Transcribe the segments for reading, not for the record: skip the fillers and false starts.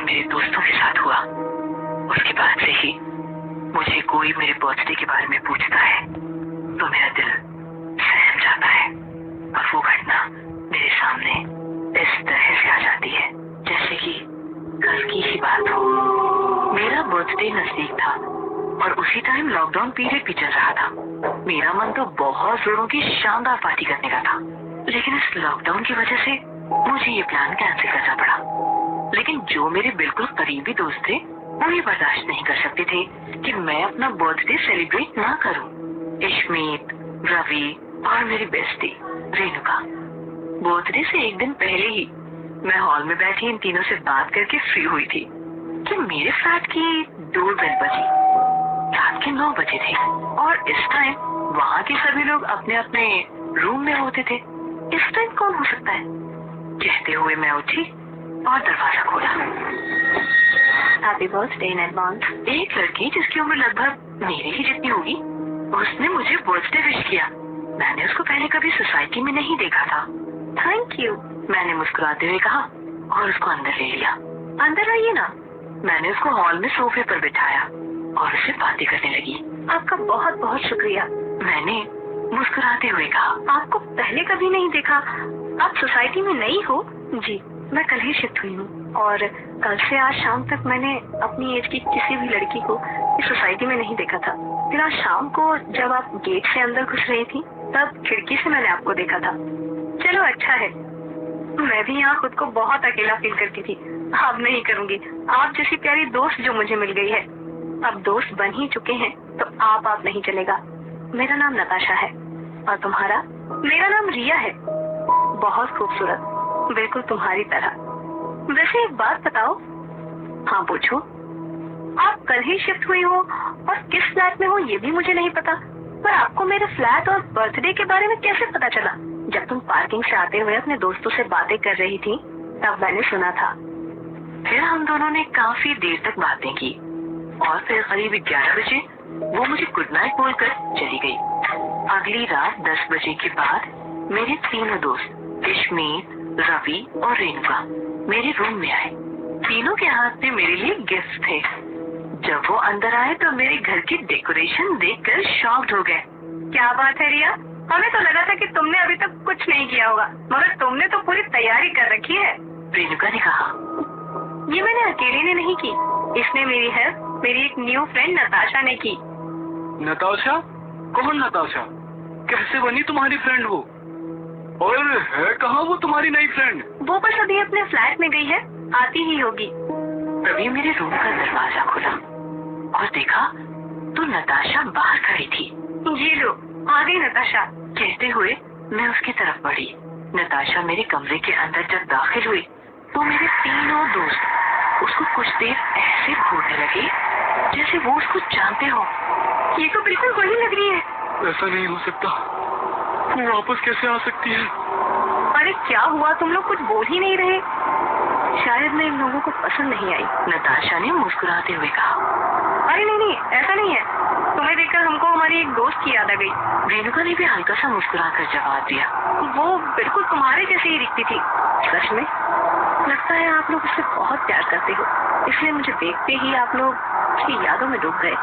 और मेरे दोस्तों के साथ हुआ। उसके बाद से ही मुझे कोई मेरे बर्थडे के बारे में पूछता है तो मेरा दिल सहम जाता है और वो घटना मेरे सामने इस तरह से आ जाती है जैसे कि कल की ही बात हो। मेरा बर्थडे नजदीक था और उसी टाइम लॉकडाउन पीरियड भी चल रहा था। मेरा मन तो बहुत जोरों की शानदार पार्टी करने का था, लेकिन इस लॉकडाउन की वजह से मुझे ये प्लान कैंसिल करना पड़ा। लेकिन जो मेरे बिल्कुल करीबी दोस्त थे वो ये बर्दाश्त नहीं कर सकते थे कि मैं अपना बर्थडे सेलिब्रेट ना करूं। इश्मीत, रवि और मेरी बेस्टी रेणुका। बर्थडे से एक दिन पहले ही मैं हॉल में बैठी इन तीनों से बात करके फ्री हुई थी कि मेरे फ्लैट की डोरबेल बजी। रात के 9 बजे थे और इस टाइम वहाँ के सभी लोग अपने अपने रूम में होते थे। इस टाइम कौन हो सकता है? कहते हुए मैं उठी और दरवाजा खोला। Happy birthday in advance. एक लड़की जिसकी उम्र लगभग मेरे ही जितनी होगी, उसने मुझे बर्थडे विश किया। मैंने उसको पहले कभी सोसाइटी में नहीं देखा था। थैंक यू, मैंने मुस्कुराते हुए कहा और उसको अंदर ले लिया। अंदर आइए ना। मैंने उसको हॉल में सोफे पर बिठाया और उससे बातें करने लगी। आपका बहुत बहुत शुक्रिया, मैंने मुस्कुराते हुए कहा। आपको पहले कभी नहीं देखा। आप सोसाइटी में नई हो? जी, मैं कल ही शिफ्ट हुई हूँ और कल से आज शाम तक मैंने अपनी एज की किसी भी लड़की को इस सोसाइटी में नहीं देखा था। फिर आज शाम को जब आप गेट से अंदर घुस रही थी तब खिड़की से मैंने आपको देखा था। चलो अच्छा है, मैं भी यहाँ खुद को बहुत अकेला फील करती थी। अब नहीं करूँगी। आप जैसी प्यारी दोस्त जो मुझे मिल गई है, अब दोस्त बन ही चुके हैं तो आप नहीं चलेगा। मेरा नाम नताशा है और तुम्हारा? मेरा नाम रिया है। बहुत खूबसूरत, बिल्कुल तुम्हारी तरह। वैसे एक बात बताओ। हाँ पूछो। आप कल ही शिफ्ट हुई हो और किस फ्लैट में हो ये भी मुझे नहीं पता, पर आपको मेरे फ्लैट और बर्थडे के बारे में कैसे पता चला? जब तुम पार्किंग से आते हुए अपने दोस्तों से बातें कर रही थी तब मैंने सुना था। फिर हम दोनों ने काफी देर तक बातें की और फिर करीब 11 बजे वो मुझे गुड नाइट बोलकर चली गई। अगली रात 10 बजे के बाद मेरे तीनों दोस्त इश्मीत, रवि और रेणुका मेरे रूम में आए। तीनों के हाथ में मेरे लिए गिफ्ट थे। जब वो अंदर आए तो मेरे घर की डेकोरेशन देखकर शॉक्ड हो गए। क्या बात है रिया, हमें तो लगा था कि तुमने अभी तक कुछ नहीं किया होगा, मगर तुमने तो पूरी तैयारी कर रखी है। रेणुका ने कहा। ये मैंने अकेले ने नहीं की, इसने मेरी हेल्प मेरी एक न्यू फ्रेंड नताशा ने की। नताशा? कौन नताशा? कैसे बनी तुम्हारी फ्रेंड वो? और है कहाँ वो तुम्हारी नई फ्रेंड? वो बस अभी अपने फ्लैट में गई है, आती ही होगी। तभी मेरे रूम का दरवाजा खुला और देखा तो नताशा बाहर खड़ी थी। ये लो, आ गई नताशा। कहते हुए मैं उसकी तरफ बढ़ी। नताशा मेरे कमरे के अंदर जब दाखिल हुई तो मेरे तीनों दोस्त उसको कुछ देर ऐसे घूरने लगे जैसे वो उसको जानते हो। ये तो बिल्कुल वही लग रही है। ऐसा नहीं हो सकता, वो वापस कैसे आ सकती है? अरे क्या हुआ, तुम लोग कुछ बोल ही नहीं रहे? शायद मैं इन लोगों को पसंद नहीं आई, नताशा ने मुस्कुराते हुए कहा। अरे नहीं, ऐसा नहीं है। तुम्हें देखकर हमको हमारी एक दोस्त की याद आ गई। रेणुका ने भी हल्का सा मुस्कुराकर जवाब दिया। वो बिल्कुल तुम्हारे जैसे ही दिखती थी। सच में? लगता है आप लोग उससे बहुत प्यार करते हो, इसलिए मुझे देखते ही आप लोग उसकी यादों में डूब गए।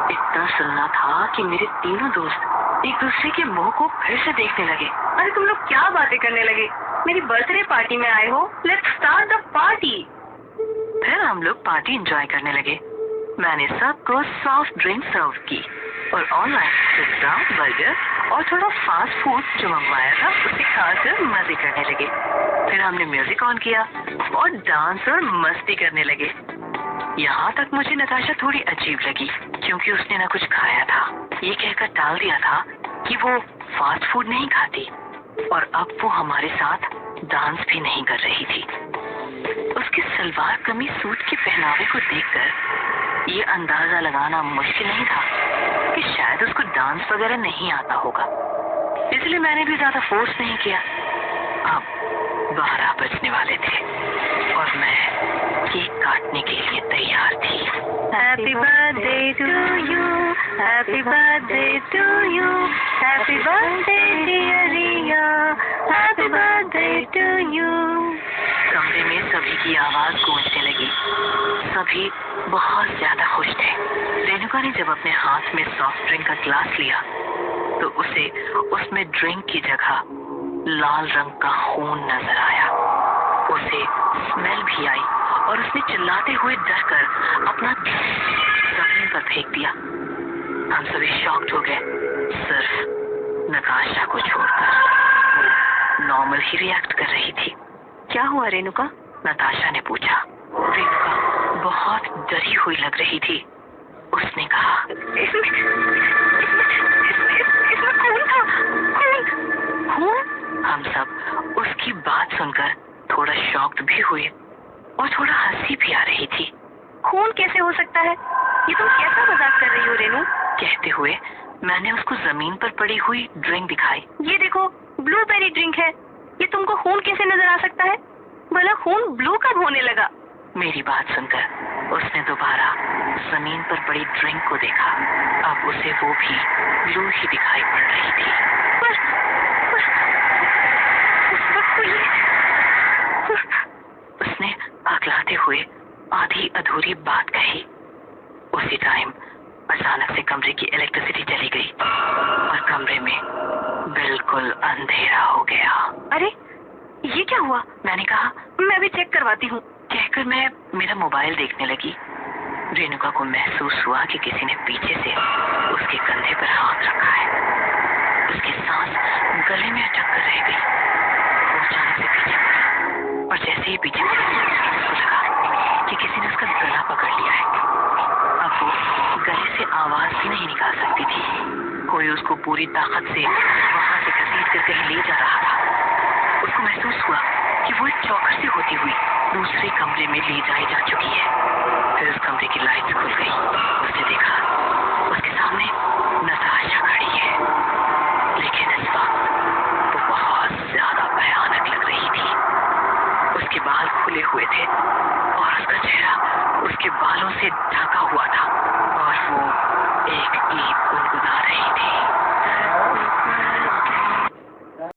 इतना सुनना था कि मेरे तीनों दोस्त एक दूसरे के मुंह को फिर से देखने लगे। अरे तुम लोग क्या बातें करने लगे? मेरी बर्थडे पार्टी में आए हो, लेट्स स्टार्ट द पार्टी। फिर हम लोग पार्टी एंजॉय करने लगे। मैंने सबको सॉफ्ट ड्रिंक सर्व की और ऑनलाइन पिज्जा, बर्गर और थोड़ा फास्ट फूड जो मंगवाया था उसे खाकर मजे करने लगे। फिर हमने म्यूजिक ऑन किया और डांस और मस्ती करने लगे। यहाँ तक मुझे नताशा थोड़ी अजीब लगी क्योंकि उसने ना कुछ खाया था। ये कहकर टाल दिया था कि वो फास्ट फूड नहीं खाती और अब वो हमारे साथ डांस भी नहीं कर रही थी। उसके सलवार कमीज सूट के पहनावे को देखकर ये अंदाजा लगाना मुश्किल नहीं था कि शायद उसको डांस वगैरह नहीं आता होगा, इसलिए मैंने भी ज्यादा फोर्स नहीं किया। अब 12 बजने वाले थे और मैं केक काटने के लिए तैयार थी। Happy birthday to you, happy birthday to you, happy birthday dear Riya, happy birthday to you. कमरे में सभी की आवाज गूंजने लगी। सभी बहुत ज्यादा खुश थे। रेणुका ने जब अपने हाथ में सॉफ्ट ड्रिंक का ग्लास लिया तो उसे उसमें ड्रिंक की जगह लाल रंग का खून नजर आया। उसे स्मेल भी आई और उसने चिल्लाते हुए डरकर अपना जमीन पर फेंक दिया। हम सभी शॉक्ड हो गए, सिर्फ नताशा को छोड़कर। वो नॉर्मल ही रिएक्ट कर रही थी। क्या हुआ रेणुका? नताशा ने पूछा। रेणुका बहुत डरी हुई लग रही थी। उसने कहा, इसमें खून था, खून। हम सब उसकी बात सुनकर थोड़ा शॉक्ड भी हुए और थोड़ा हंसी भी आ रही थी। खून कैसे हो सकता है? ये तुम कैसा मजाक कर रही हो रेणु? कहते हुए मैंने उसको जमीन पर पड़ी हुई ड्रिंक दिखाई। ये देखो, ब्लूबेरी ड्रिंक है। ये तुमको खून कैसे नजर आ सकता है? भला खून ब्लू कब होने लगा? मेरी बात सुनकर उसने दोबारा जमीन पर पड़ी ड्रिंक को देखा। अब उसे वो भी ब्लू ही दिखाई पड़ रही थी। पर उस वक्त तो ये उसने हकलाते हुए आधी अधूरी बात कही। उसी टाइम अचानक से कमरे की इलेक्ट्रिसिटी चली गई और कमरे में बिल्कुल अंधेरा हो गया। अरे ये क्या हुआ? मैंने कहा, मैं भी चेक करवाती हूँ। कहकर मैं मेरा मोबाइल देखने लगी। रेणुका को महसूस हुआ कि किसी ने पीछे से उसके कंधे पर हाथ रखा है। उसकी सांस गले में अटक कर रह गई। वो अचानक से पीछे मुड़ा और जैसे ही पीछे मुड़ा उसको लगा कि किसी ने उसका गला पकड़ लिया है। अब वो गले से आवाज भी नहीं निकाल सकती थी। कोई उसको पूरी ताकत से वहां से घसीट कर कहीं ले जा रहा था। उसको महसूस हुआ कि वो एक चौखट से होती हुई दूसरे कमरे में ले जाई जा चुकी है। फिर उस कमरे की लाइट्स खुल गई। उसने देखा उसके सामने नताशा खड़ी है, लेकिन इस वक्त वो बहुत ज्यादा भयानक लग रही थी। उसके बाल खुले हुए थे और उसका चेहरा उसके बालों से ढका हुआ था और वो एक गीत गुनगुना रही थी।